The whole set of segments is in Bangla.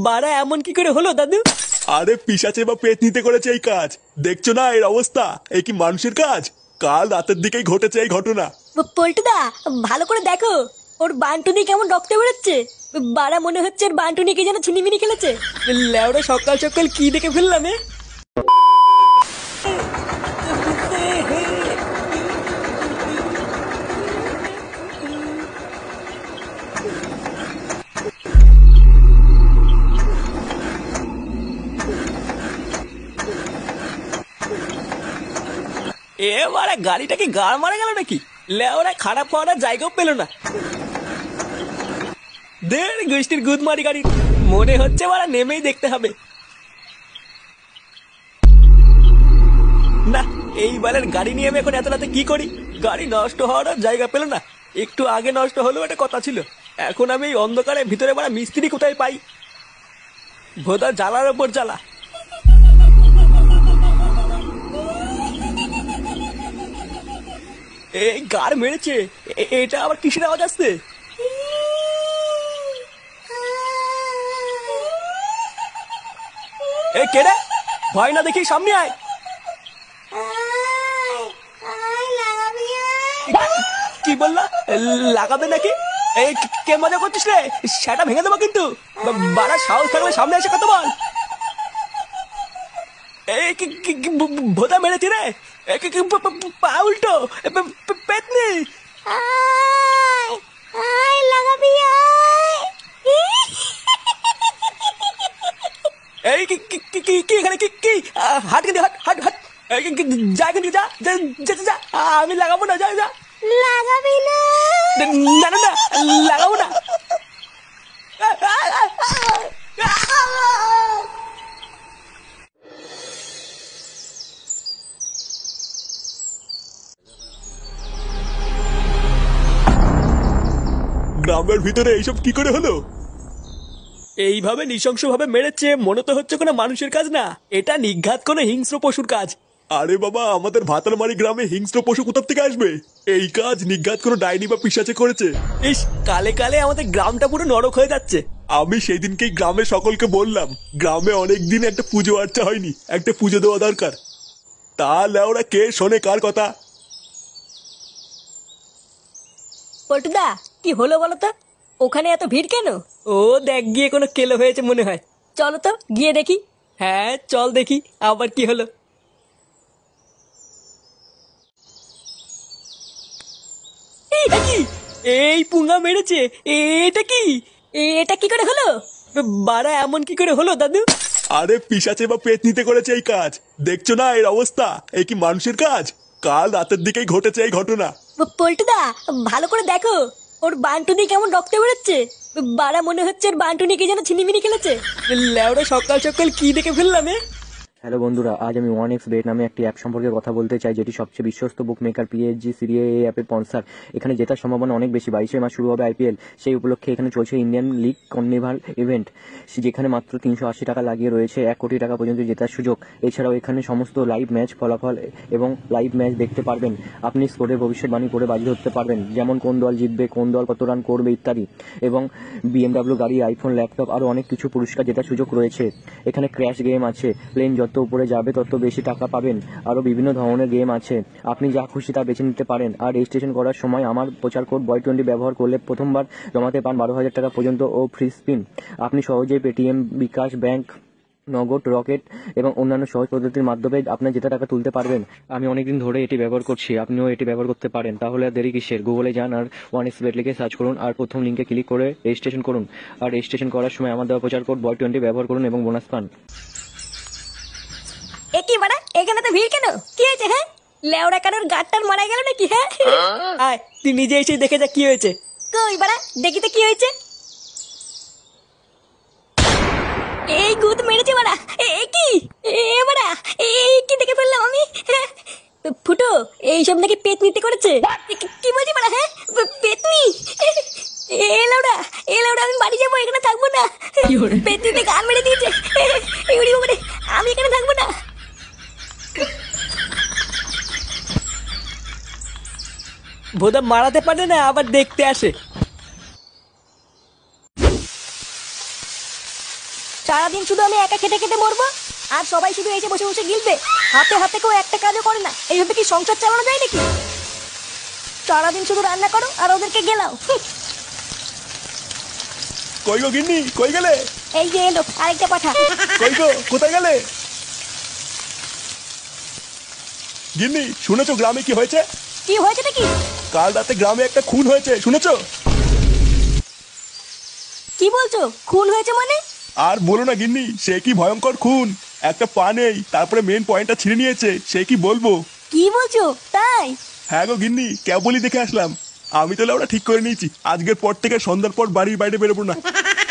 বাড়া এমন কি করে হলো দাদু? আরে পিশাচে বা পেতনিতে করেছে এই কাজ। দেখছো না এর অবস্থা? এ কি মানুষের কাজ? কাল রাতের দিকেই ঘটেছে এই ঘটনা। পল্টুদা, ভালো করে দেখো, ওর বান্টুনি কেমন রক্ত বেরোচ্ছে। বাড়া মনে হচ্ছে ওর বান্টুনিকে যেন ছিনিমিনি খেলেছে। লেওরা সকাল সকাল কি দেখে ফেললাম এ? এ মারা গাড়িটা কি গাড় মারা গেল নাকি? লেওরা খারাপ হওয়ার জায়গাও পেল না। দের গোষ্ঠীর গুদ মারি গাড়ি, মনে হচ্ছে মারা নেমেই দেখতে হবে। না, এই বালের গাড়ি নিয়ে আমি এখন এত রাতে কি করি? গাড়ি নষ্ট হওয়ার আর জায়গা পেল না। একটু আগে নষ্ট হলেও একটা কথা ছিল। এখন আমি এই অন্ধকারে ভিতরে মারা মিস্ত্রি কোথায় পাই? ভোদা জ্বালার ওপর জ্বালা। এই গার মেরেছে। এটা আবার কিসের আওয়াজ আসছে? এ কেডা? ভয় না দেখি সামনে আয়। কি বললা? লাগাবে নাকি? এই কে মজা করছিস রে? সেটা ভেঙে দেবো কিন্তু। বাড়া সাহস থাকলে সামনে এসে কথা বল। এই ভোদা মেরেছি রে। পা উল্টো পেতনি। লাগাবি এই কি এখানে কি হাট কিন্তু হাট হাট হাট। যা কিন্তু যা যা যা। আমি লাগাবো না, যা যা। লাগাবি না? না না না, লাগাবো না। গ্রামের ভিতরে এইসব কি করে হলো? এইভাবে নৃশংসভাবে মেরেছে, মনে তো হচ্ছে কোনো মানুষের কাজ না, এটা নিঘাত কোনো হিংস্র পশুর কাজ। আরে বাবা, আমাদের ভাতালমারি গ্রামে হিংস্র পশু কোথা থেকে আসবে? এই কাজ নিঘাত কোনো ডাইনি বা পিশাচে করেছে। ইস, কালে কালে আমাদের গ্রামটা পুরো নরক হয়ে যাচ্ছে। আমি সেই দিনকেই গ্রামের সকলকে বললাম, গ্রামে অনেক দিন একটা পুজো আর্চা হয়নি, একটা পুজো দেওয়া দরকার। তাহলে ওরা কে শোনে কার কথা? পল্টুদা, কি হলো বলো তো? ওখানে এত ভিড় কেন? ও দেখ গিয়ে কোনো কেলো হয়েছে মনে হয়। চলো তো গিয়ে দেখি। হ্যাঁ চল দেখি আবার কি হলো। এটা কি? এই পুঙ্গা মেরেছে। এটা কি? এটা কি করে হলো? বাড়া এমন কি করে হলো দাদু? আরে পিশাচে বা পেতনিতে করেছে এই কাজ। দেখছো না এর অবস্থা? এ কি মানুষের কাজ? কাল রাতের দিকেই ঘটেছে এই ঘটনা। পল্টুদা, ভালো করে দেখো, ওর বান্টুনি কেমন রক্ত বেরোচ্ছে। বাড়া মনে হচ্ছে ওর বান্টুনিকে যেন ছিনিমিনি খেলেছে। লেওরা সকাল সকাল কি দেখে ফেললাম এ? হ্যালো বন্ধুরা, আজ আমি ওয়ান এক্স বেট নামে একটি অ্যাপ সম্পর্কে কথা বলতে চাই, যেটি সবচেয়ে বিশ্বস্ত বুক মেকার পিএসজি সিরিয়া এই অ্যাপের স্পন্সর। এখানে জেতার সম্ভাবনা অনেক বেশি। 22 মাস শুরু হবে আইপিএল, সেই উপলক্ষে এখানে চলছে ইন্ডিয়ান লিগ কর্নিভাল ইভেন্ট, যেখানে মাত্র 380 টাকা লাগিয়ে রয়েছে 1 কোটি টাকা পর্যন্ত জেতার সুযোগ। এছাড়াও এখানে সমস্ত লাইভ ম্যাচ ফলাফল এবং লাইভ ম্যাচ দেখতে পারবেন। আপনি স্কোরের ভবিষ্যৎবাণী করে বাজি ধরতে পারবেন, যেমন কোন দল জিতবে, কোন দল কত রান করবে ইত্যাদি। এবং BMW গাড়ি, আইফোন, ল্যাপটপ আরও অনেক কিছু পুরস্কার জেতার সুযোগ রয়েছে। এখানে ক্র্যাশ গেম আছে, প্লেন যত উপরে যাবে তত বেশি টাকা পাবেন। আরও বিভিন্ন ধরনের গেম আছে, আপনি যা খুশি তা বেছে নিতে পারেন। আর রেজিস্ট্রেশন করার সময় আমার প্রচার কোড বয়20 ব্যবহার করলে প্রথমবার জমাতে পান 12,000 টাকা পর্যন্ত ও ফ্রি স্পিন। আপনি সহজেই পেটিএম, বিকাশ, ব্যাংক, নগদ, রকেট এবং অন্যান্য সহজ পদ্ধতির মাধ্যমে আপনার যেটা টাকা তুলতে পারবেন। আমি অনেকদিন ধরে এটি ব্যবহার করছি, আপনিও এটি ব্যবহার করতে পারেন। তাহলে আর দেরি কিসের? গুগলে যান আর ওয়ান এক্স বেট লিখে সার্চ করুন আর প্রথম লিঙ্কে ক্লিক করে রেজিস্ট্রেশন করুন। আর রেজিস্ট্রেশন করার সময় আমার দেওয়া প্রচার কোড বয়20 ব্যবহার করুন এবং বোনাস পান। এ কি বাড়া, এখানে তো ভিড় কেন? কি হয়েছে? হ্যাঁ, লেওড়া কারোর গাড়টার মারা গেল নাকি? হ্যাঁ আয় তুই নিজে এসে দেখে যা কি হয়েছে। কই বাড়া, দেখি তো কি হয়েছে। এই গুদ মেরেছে বাড়া। এ কি? এ বাড়া, এই কি দেখে ফেললাম আমি? হ্যাঁ, ফুটো, এইসব নাকি পেতনিতে করেছে। কি বলছি বাড়া? হ্যাঁ, পেতনি? এ লাউডা, এ লাউডা, আমি বাড়ি যাবো, এখানে থাকবো না। পেতনিতে গান মেরে দিয়েছে। আমি এখানে থাকবো না। ভোদা মারাতে পারে না, আবার দেখতে আসে। সারাদিন শুধু আমি একা খেটে খেটে মরবো, আর সবাই শুধু এসে বসে বসে গিলবে। হাতে হাতে কেউ একটা কাজও করে না। এইভাবে কি সংসার চালানো যায় নাকি? সারাদিন শুধু রান্না করো আর ওদেরকে গেলাও। কই গো গিন্নি, কই গেলে? এই যে এলো আরেকটা পাঠা। কই গো, কোথায় গেলে? গিন্নি, শুনেছো গ্রামে কি হয়েছে? কি হয়েছে নাকি? কাল রাতে গ্রামে একটা খুন হয়েছে, শুনেছো? কি বলছো? খুন হয়েছে মানে? আর বলো না গিন্নি, সে কি ভয়ঙ্কর খুন। একটা পা নেই, তারপরে মেন পয়েন্টটা ছিঁড়ে নিয়েছে, সে কি বলবো। কি বলছো তাই? হ্যাঁ গো গিন্নি, কেবলই দেখে আসলাম। আমি তাহলে ওরা ঠিক করে নিয়েছি, আজকের পর থেকে সন্ধ্যার পর বাড়ির বাইরে বেরোবো না।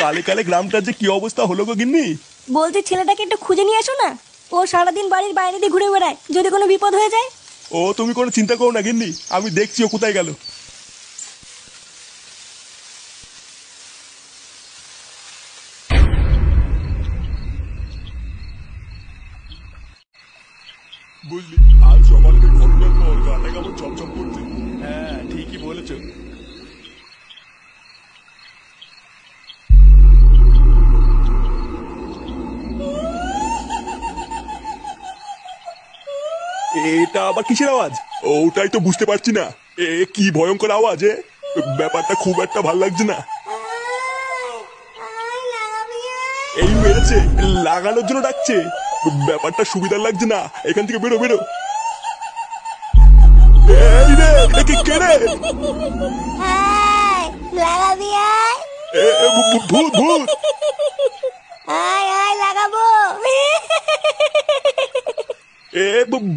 কালে কালে গ্রামটার যে কি অবস্থা হলো গো গিন্নি। বলছি ছেলেটাকে একটু খুঁজে নিয়ে আসো না। ও সারাদিন বাড়ির বাইরে দিয়ে ঘুরে বেড়ায়, যদি কোনো বিপদ হয়ে যায়। ও তুমি কোনো চিন্তা করো না গিন্নি, আমি দেখছি ও কোথায় গেল। বুঝলি, আজ সকালের ঘটনার পর গাটা কেমন চমচম করছে। হ্যাঁ ঠিকই বলেছো। এটা আবার কিসের আওয়াজ? ওটাই তো বুঝতে পারছি না। কি ভয়ঙ্কর আওয়াজ! ব্যাপারটা খুব একটা ভাল লাগছে না। এই মেরেছে, লাগানোর জন্য ডাকছে। ব্যাপারটা সুবিধার লাগছে না। এখান থেকে বেরো বেরো। এই রে, কে রে? লাগাবি আয়। ভূত ভূত। আয় আয় লাগাবো।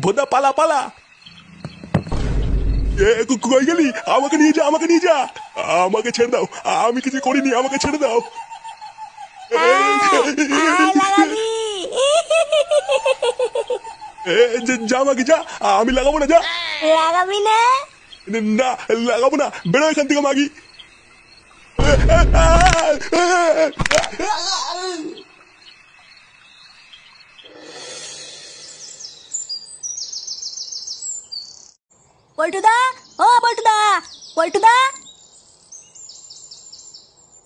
ভোদা পালা পালা। কই গেলি? আমাকে নিয়ে যা, আমাকে নিয়ে যা। আমাকে ছেড়ে দাও, আমি কিছু করিনি, আমাকে ছেড়ে দাও। আয় লাগাবি। যা আমাকে যা, আমি লাগাবো না, যা। লাগাবি না? না লাগাবো না, বেরো এখান থেকে মাগি। পল্টুদা, ও পল্টুদা, পল্টুদা।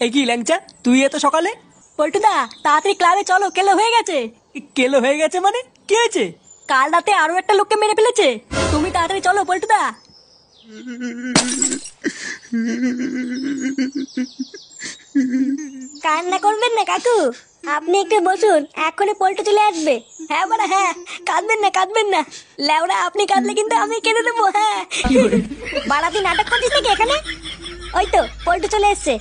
এই কি ল্যাংচা, তুই এত সকালে? পল্টুদা তাড়াতাড়ি ক্লাবে চলো, কেলো হয়ে গেছে। কেলো হয়ে গেছে মানে? কি হয়েছে? কাল রাতে আরো একটা লোককে মেরে ফেলেছে। তুমি তাড়াতাড়ি চলো পল্টুদা। কান্না করবেন না কাকু, আপনি একটু বসুন, এখনই পল্টু চলে আসবে। হ্যাঁ বড়া হ্যাঁ, কাঁদবেন না কাঁদবেন না। লেওড়া আপনি কাঁদলে কিন্তু আমি কেঁদে দেবো। হ্যাঁ বাড়াতি নাটক করছিস নাকি এখানে? ওই তো পল্টু চলে এসছে।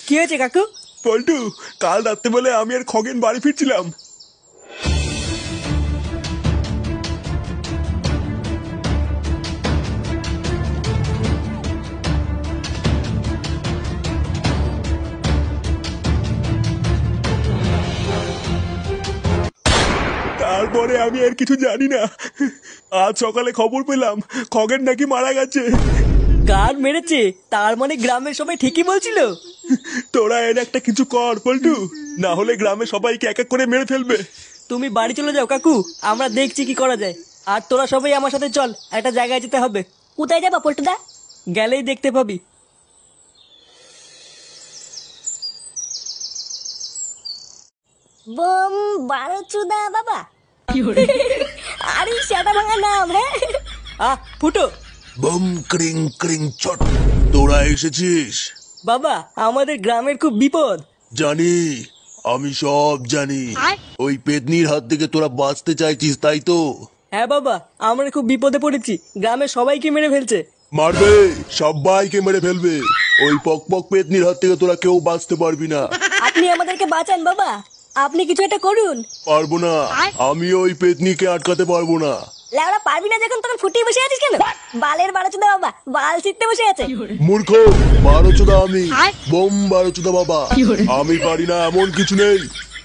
কি হয়েছে কাকু? পল্টু, কাল রাত্রে বলে আমি আর খগেন বাড়ি ফিরছিলাম। তারপরে আমি আর কিছু জানি না। আজ সকালে খবর পেলাম খগেন নাকি মারা গেছে। গান মেরেছে? তার মানে গ্রামের সবাই ঠিকই বলছিল। তোরা এর একটা কিছু কর পল্টু, না হলে গ্রামে সবাইকে এক এক করে মেরে ফেলবে। তুমি বাড়ি চলে যাও কাকু, আমরা দেখছি কি করা যায়। আর তোরা সবাই আমার সাথে চল, একটা জায়গায় যেতে হবে। কোথায় যাবো পল্টুদা? গেলেই দেখতে পাবি। বোম বারোচুদা বাবা। আরে সেটা ভাঙা নাম। হ্যাঁ ফুটো। বম ক্রিং ক্রিং চট, তোরা এসেছিস? বাবা, আমাদের গ্রামের খুব বিপদ। জানি, আমি সব জানি। ওই পেতনির হাত থেকে তোরা বাঁচতে চাইছিস, তাই তো? হ্যাঁ বাবা, আমরা খুব বিপদে পড়েছি, গ্রামের সবাইকে মেরে ফেলছে। মারবে, সবাইকে মেরে ফেলবে। ওই পক পক পেতনির হাত থেকে তোরা কেউ বাঁচতে পারবি না। আপনি আমাদেরকে বাঁচান বাবা, আপনি কিছু একটা করুন। পারবো না, আমি ওই পেতনিকে আটকাতে পারবো না। লেওড়া পারবি না যখন তখন ফুটিয়ে বসে আছিস কেন? বালের বারোচুদা বাবা বাল ছিটতে বসে আছে। মূর্খ, বারোচোদা আমি, বোম বারোচোদা বাবা। আমি পারি না এমন কিছু নেই।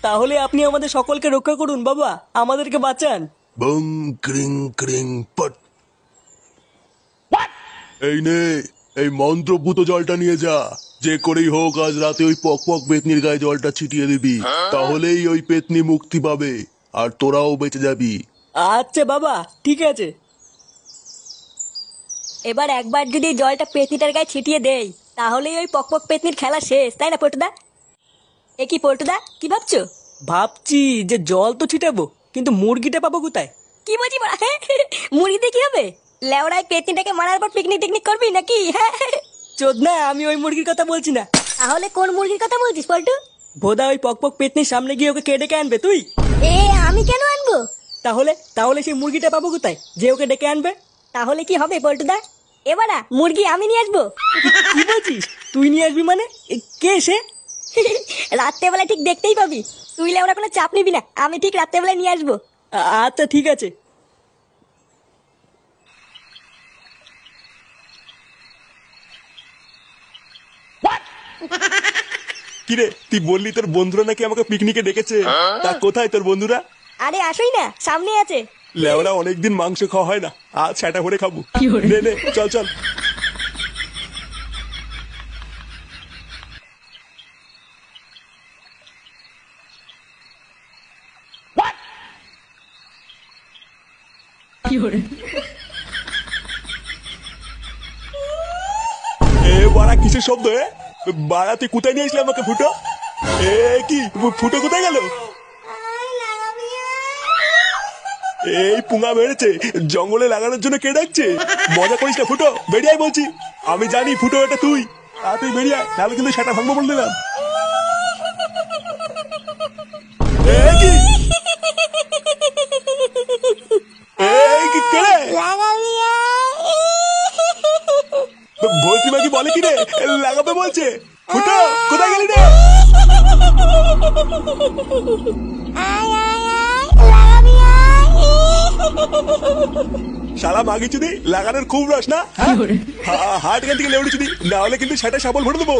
তাহলে আপনি আমাদের সকলকে রক্ষা করুন বাবা, আমাদেরকে বাঁচান। বম ক্রিং ক্রিং পট। এই নে, এই মন্ত্রপুত জলটা নিয়ে যা। যে করেই হোক আজ রাতে ওই পক পক পেতনির গায়ে জলটা ছিটিয়ে দিবি, তাহলেই ওই পেতনি মুক্তি পাবে আর তোরাও বেঁচে যাবি। আচ্ছা বাবা, ঠিক আছে। এবার একবার যদি জলটা পেতনিটার গায়ে ছিটিয়ে দেই, তাহলেই ওই পকপক পেতনির খেলা শেষ, তাই না পটুদা? এ কি পল্টুদা, কি ভাবছো? ভাবছি যে জল তো ছিটাবো, কিন্তু মুরগিটা পাবো কোথায়? কি বলছি বড়া, হ্যাঁ? মুরগিতে কি হবে? লেওড়ায় পেতনিটাকে মারার পর পিকনিক টিকনিক করবি নাকি? হ্যাঁ, চোদনা, আমি ওই মুরগির কথা বলছি না। তাহলে কোন মুরগির কথা বলছিস পল্টু? ভোদা ওই পক পেতনির সামনে গিয়ে ওকে ডেকে আনবে তুই। এ আমি কেন আনবো? তাহলে তাহলে সেই মুরগিটা পাবো কোথায় যে ওকে ডেকে আনবে? তাহলে কি হবে পল্টুদা? এবারা মুরগি আমি নিয়ে আসবো। কি বলছিস? তুই নিয়ে আসবি মানে? কে সে? রাত্রেবেলা ঠিক দেখতেই পাবি। তুই লেওড়া কোনো চাপ নিবি না, আমি ঠিক রাত্রেবেলা নিয়ে আসবো। আচ্ছা ঠিক আছে। কিরে, তুই বললি তোর বন্ধুরা নাকি আমাকে পিকনিকে ডেকেছে? তা কোথায় তোর বন্ধুরা? আরে আসোই না, সামনে আছে। লেওরা অনেকদিন মাংস খাওয়া হয় না, আজ সেটা ভরে খাবো। নে নে, চল চল। এ বাড়া কিসের শব্দ? বাড়া তুই কোথায় নিয়ে আসলে আমাকে? ফুটো, এ কি ফুটো কোথায় গেল? এই পুঙা মেরেছে, জঙ্গলে লাগানোর জন্য কে ডাকছে? মজা করিস না ফুটো, বেরিয়ে আয় বলছি। আমি জানি ফুটো এটা তুই, তুই বেরিয়ে আয়, নাহলে কিন্তু সেটা ভাঙবো বলে দিলাম। ভর্তি মাগি বলে কি রে, লাগাবে বলছে? ফুটো কোথায় গেলি রে? শালা মাগি চুদি, লাগানোর খুব রস না? হাট এখান থেকে লেউড়ি চুদি, না হলে কিন্তু সেটা সাবল ভরে দেবো।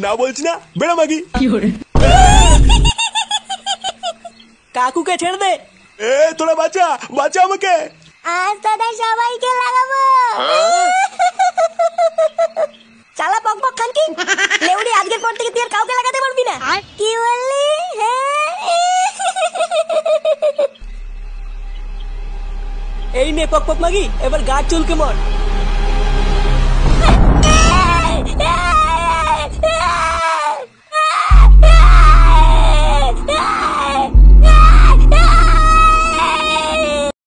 না বলছি না, বেড়া মাগি। কাকুকে ছেড়ে দে। এ তোরা বাঁচা, বাঁচা আমাকে। আজ তোদের সবাইকে লাগাবো। চালা পক পক খানকি, লেউড়ি আজকের পর থেকে তুই আর কাউকে লাগাতে পারবি না। কি বললি? এই নে পক মাগি, এবার গাছ চুলকে মর।